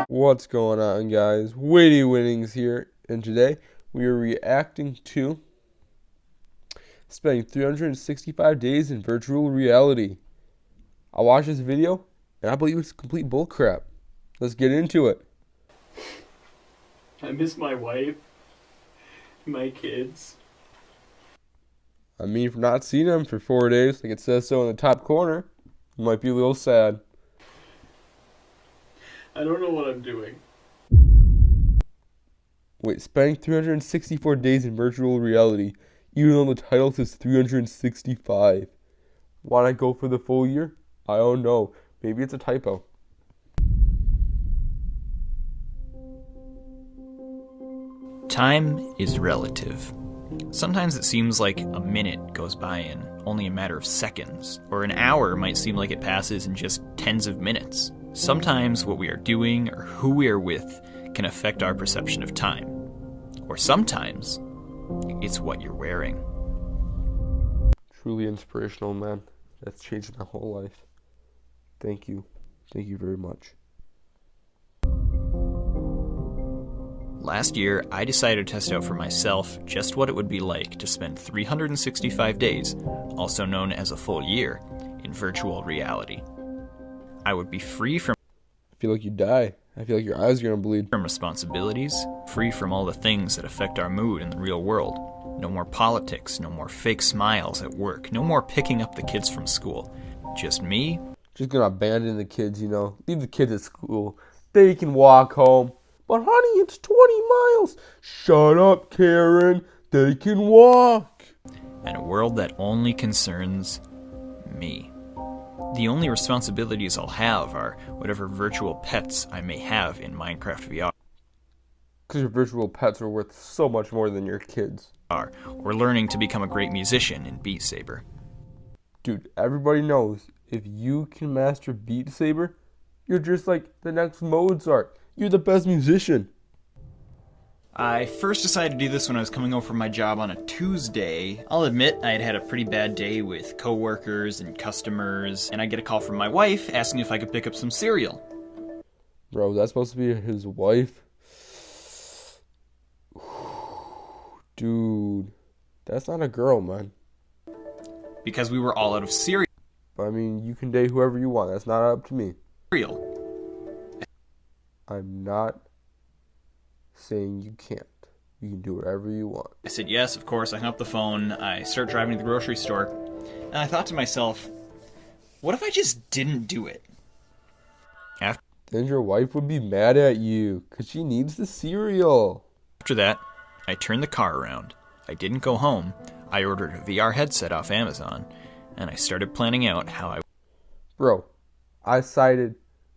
What's going on, guys? Witty Winnings here, and today we are reacting to spending 365 days in virtual reality. I watched this video, and I believe it's complete bullcrap. Let's get into it. I miss my wife, my kids. I mean, for not seeing them for 4 days, like it says so in the top corner, it might be a little sad. I don't know what I'm doing. Wait, spending 364 days in virtual reality, even though the title says 365. Why not go for the full year? I don't know. Maybe it's a typo. Time is relative. Sometimes it seems like a minute goes by in only a matter of seconds, or an hour might seem like it passes in just tens of minutes. Sometimes what we are doing or who we are with can affect our perception of time. Or sometimes it's what you're wearing. Truly inspirational, man. That's changed my whole life. Thank you. Thank you very much. Last year, I decided to test out for myself just what it would be like to spend 365 days, also known as a full year, in virtual reality. I would be free from I feel like you die. I feel like your eyes are going to bleed. responsibilities, free from all the things that affect our mood in the real world. No more politics, no more fake smiles at work, no more picking up the kids from school. Just me. Just going to abandon the kids, you know. Leave the kids at school. They can walk home. But honey, it's 20 miles. Shut up, Karen. They can walk. And a world that only concerns me. The only responsibilities I'll have are whatever virtual pets I may have in Minecraft VR. Because your virtual pets are worth so much more than your kids. Or learning to become a great musician in Beat Saber. Dude, everybody knows if you can master Beat Saber, you're just like the next Mozart. You're the best musician. I first decided to do this when I was coming home from my job on a Tuesday. I'll admit I had had a pretty bad day with coworkers and customers, and I get a call from my wife asking if I could pick up some cereal. Bro, that's supposed to be his wife? Dude, that's not a girl, man. Because we were all out of cereal. I mean, you can date whoever you want. That's not up to me. I'm not saying you can't. You can do whatever you want. I said yes, of course. I hung up the phone. I start driving to the grocery store. And I thought to myself, what if I just didn't do it? Then your wife would be mad at you because she needs the cereal. After that, I turned the car around. I didn't go home. I ordered a VR headset off Amazon. And I started planning out how I... Bro, I decided,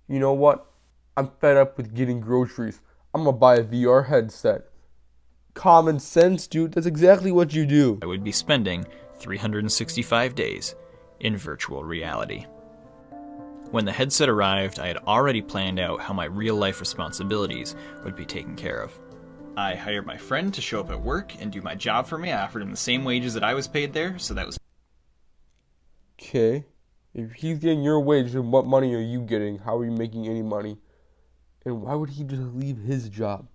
you know what? I'm fed up with getting groceries. I'm going to buy a VR headset. Common sense, dude. That's exactly what you do. I would be spending 365 days in virtual reality. When the headset arrived, I had already planned out how my real-life responsibilities would be taken care of. I hired my friend to show up at work and do my job for me. I offered him the same wages that I was paid there, so that was... Okay. If he's getting your wage, then what money are you getting? How are you making any money? And why would he just leave his job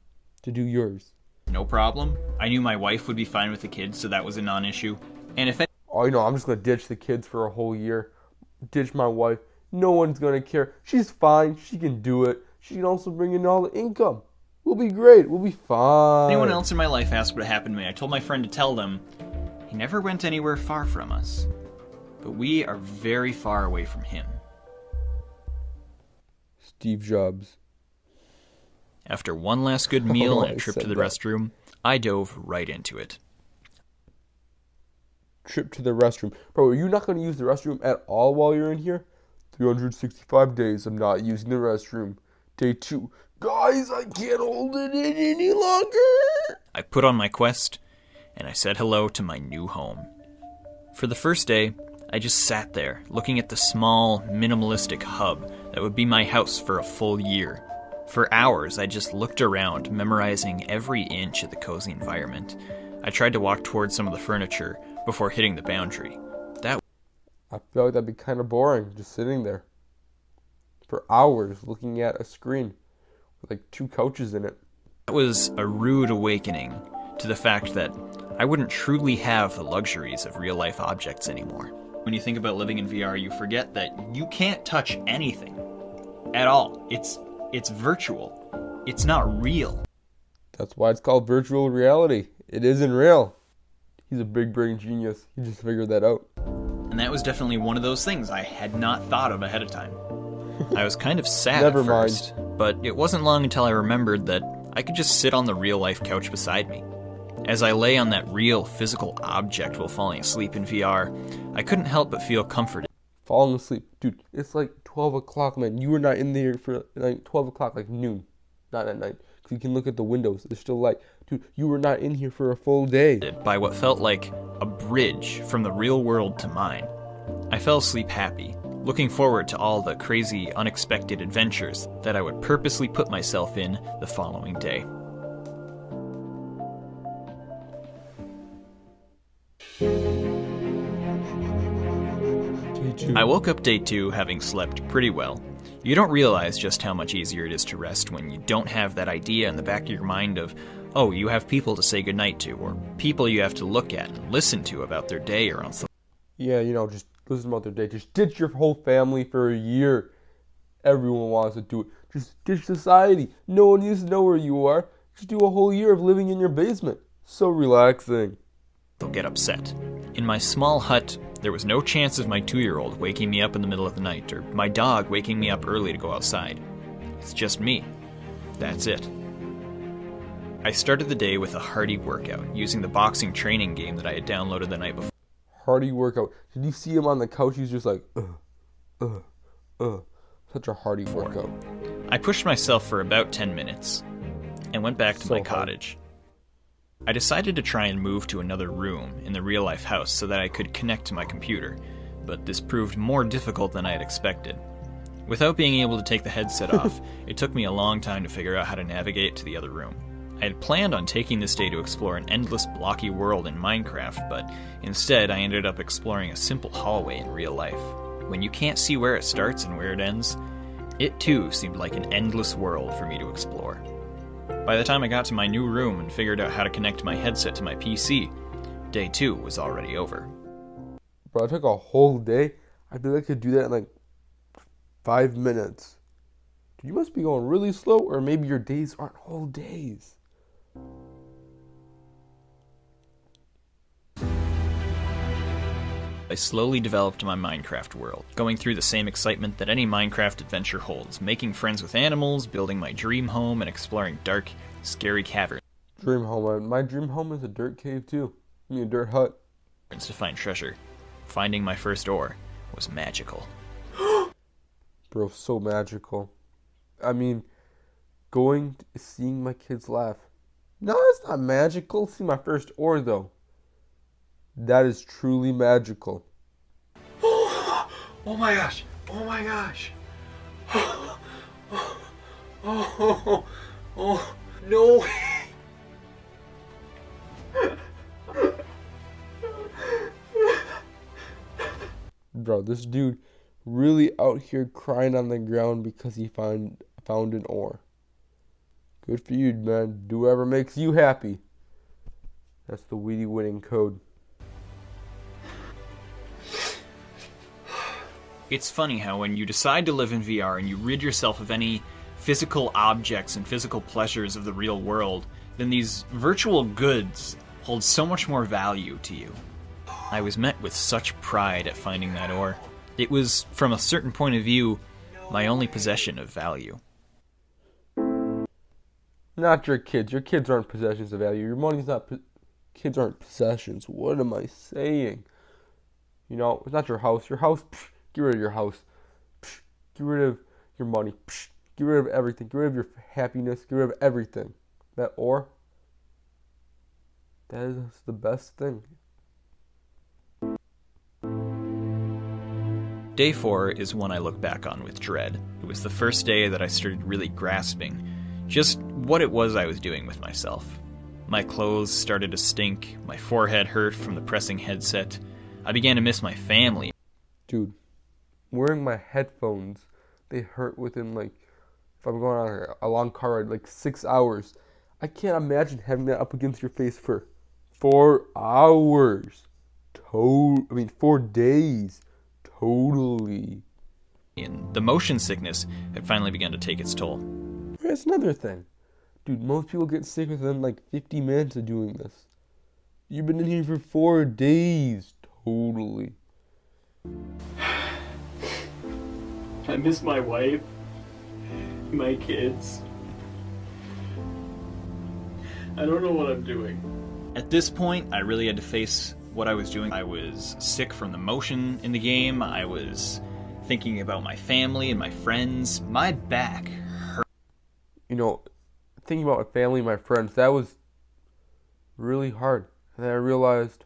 to do yours? no problem. I knew my wife would be fine with the kids, so that was a non-issue. And if Oh, you know, I'm just going to ditch the kids for a whole year. Ditch my wife. No one's going to care. She's fine. She can do it. She can also bring in all the income. We'll be great. We'll be fine. anyone else in my life asked what happened to me, I told my friend to tell them he never went anywhere far from us. But we are very far away from him. Steve Jobs. After one last good meal and I a trip said to the that. restroom, I dove right into it. Trip to the restroom. Bro, are you not going to use the restroom at all while you're in here? 365 days I'm not using the restroom. Day 2. Guys, I can't hold it in any longer. I put on my quest, and I said hello to my new home. For the first day, I just sat there, looking at the small, minimalistic hub that would be my house for a full year. For hours, I just looked around, memorizing every inch of the cozy environment. I tried to walk towards some of the furniture before hitting the boundary. That I feel like that'd be kind of boring, just sitting there for hours looking at a screen with like two couches in it. That was a rude awakening to the fact that I wouldn't truly have the luxuries of real-life objects anymore. When you think about living in VR, you forget that you can't touch anything at all. It's virtual. It's not real. That's why it's called virtual reality. It isn't real. He's a big brain genius. He just figured that out. And that was definitely one of those things I had not thought of ahead of time. I was kind of sad Never at mind. first, but it wasn't long until I remembered that I could just sit on the real-life couch beside me. As I lay on that real, physical object while falling asleep in VR, I couldn't help but feel comforted. Falling asleep. Dude, it's like 12 o'clock, man. You were not in there for like 12 o'clock, like noon. Not at night. Because you can look at the windows. There's still light. Dude, you were not in here for a full day. By what felt like a bridge from the real world to mine. I fell asleep happy, looking forward to all the crazy, unexpected adventures that I would purposely put myself in the following day. Day two. I woke up day 2 having slept pretty well. You don't realize just how much easier it is to rest when you don't have that idea in the back of your mind of, oh, you have people to say goodnight to, or people you have to look at and listen to about their day or on something. Yeah, just listen about their day. Just ditch your whole family for a year. Everyone wants to do it. Just ditch society. No one needs to know where you are. Just do a whole year of living in your basement. So relaxing. They'll get upset. In my small hut, there was no chance of my 2-year-old waking me up in the middle of the night, or my dog waking me up early to go outside. It's just me. That's it. I started the day with a hearty workout, using the boxing training game that I had downloaded the night before. Hearty workout. Did you see him on the couch? He's just like, Such a hearty workout. I pushed myself for about 10 minutes, and went back to So my hard. cottage. I decided to try and move to another room in the real-life house so that I could connect to my computer, but this proved more difficult than I had expected. Without being able to take the headset off, it took me a long time to figure out how to navigate to the other room. I had planned on taking this day to explore an endless blocky world in Minecraft, but instead I ended up exploring a simple hallway in real life. When you can't see where it starts and where it ends, it too seemed like an endless world for me to explore. By the time I got to my new room and figured out how to connect my headset to my PC, day 2 was already over. Bro, it took a whole day. I feel like I could do that in like 5 minutes. Dude, you must be going really slow, or maybe your days aren't whole days. I slowly developed my Minecraft world, going through the same excitement that any Minecraft adventure holds, making friends with animals, building my dream home, and exploring dark, scary caverns Dream home. My dream home is a dirt cave too. I mean, a dirt hut. to find treasure. Finding my first ore was magical. Bro, so magical. I mean, seeing my kids laugh. No, it's not magical. See my first ore though. That is truly magical. Oh my gosh! Oh my gosh! Oh, no way! Bro, this dude really out here crying on the ground because he found an ore. Good for you, man. Do whatever makes you happy. That's the Weedy winning code. It's funny how when you decide to live in VR and you rid yourself of any physical objects and physical pleasures of the real world, then these virtual goods hold so much more value to you. I was met with such pride at finding that ore. It was, from a certain point of view, my only possession of value. Not your kids. Your kids aren't possessions of value. Your money's not. Kids aren't possessions. What am I saying? It's not your house. Your house, get rid of your house. Get rid of your money. Get rid of everything. Get rid of your happiness. Get rid of everything. That ore, that is the best thing. Day 4 is one I look back on with dread. It was the first day that I started really grasping just what it was I was doing with myself. My clothes started to stink, my forehead hurt from the pressing headset. I began to miss my family. Dude, wearing my headphones, they hurt within like, if I'm going on a long car ride, like 6 hours. I can't imagine having that up against your face for 4 hours. 4 days. Totally. And the motion sickness had finally begun to take its toll. That's another thing. Dude, most people get sick within like 50 minutes of doing this. You've been in here for 4 days. Totally. I miss my wife, my kids. I don't know what I'm doing. At this point, I really had to face what I was doing. I was sick from the motion in the game. I was thinking about my family and my friends. My back hurt. You know, thinking about my family, my friends, that was really hard. And then I realized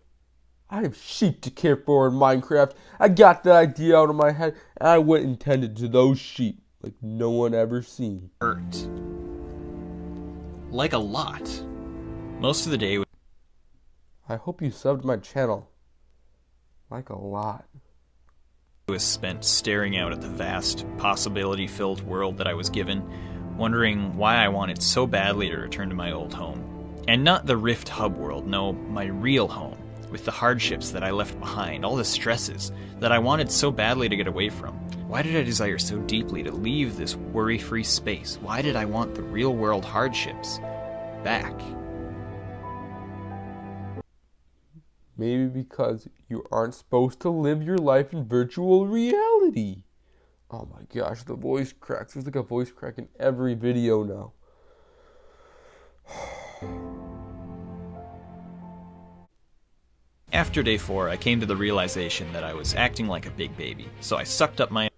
I have sheep to care for in Minecraft. I got that idea out of my head, and I went and tended to those sheep like no one ever seen. Hurt. Like a lot. Most of the day I hope you subbed my channel. Like a lot. was spent staring out at the vast, possibility-filled world that I was given, wondering why I wanted so badly to return to my old home. And not the Rift Hub world, no, my real home, with the hardships that I left behind, all the stresses that I wanted so badly to get away from. Why did I desire so deeply to leave this worry-free space? Why did I want the real-world hardships back? Maybe because you aren't supposed to live your life in virtual reality. Oh my gosh, the voice cracks. There's like a voice crack in every video now. After day 4, I came to the realization that I was acting like a big baby, so I sucked up my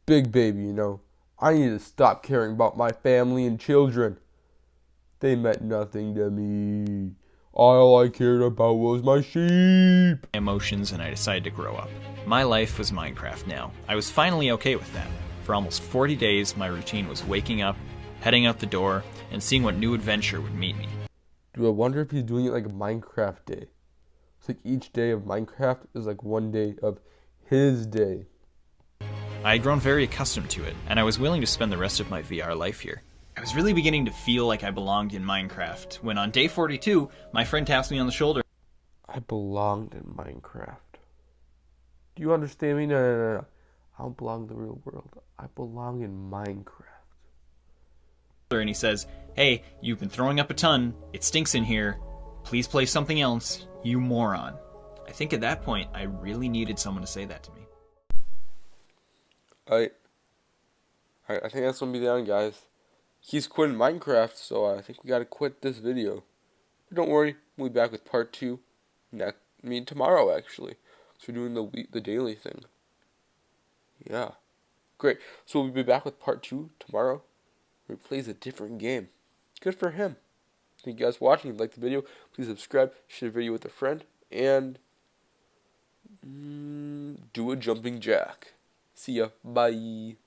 Big baby, you know. I need to stop caring about my family and children. They meant nothing to me. All I cared about was my sheep. emotions, and I decided to grow up. My life was Minecraft now. I was finally okay with that. For almost 40 days, my routine was waking up, heading out the door, and seeing what new adventure would meet me. Dude, I wonder if he's doing it like a Minecraft day. It's like each day of Minecraft is like one day of his day. I had grown very accustomed to it, and I was willing to spend the rest of my VR life here. I was really beginning to feel like I belonged in Minecraft, when on day 42, my friend taps me on the shoulder. I belonged in Minecraft. Do you understand me? No. I don't belong in the real world. I belong in Minecraft. And he says, "Hey, you've been throwing up a ton. It stinks in here. Please play something else, you moron." I think at that point, I really needed someone to say that to me. I think that's gonna be the end, guys. He's quitting Minecraft, so I think we gotta quit this video. But don't worry, we'll be back with part 2 tomorrow actually. So we're doing the daily thing. Yeah, great. So we'll be back with part 2 tomorrow. Where he plays a different game. Good for him. Thank you guys for watching. If you liked the video, please subscribe, share the video with a friend, and do a jumping jack. See ya. Bye.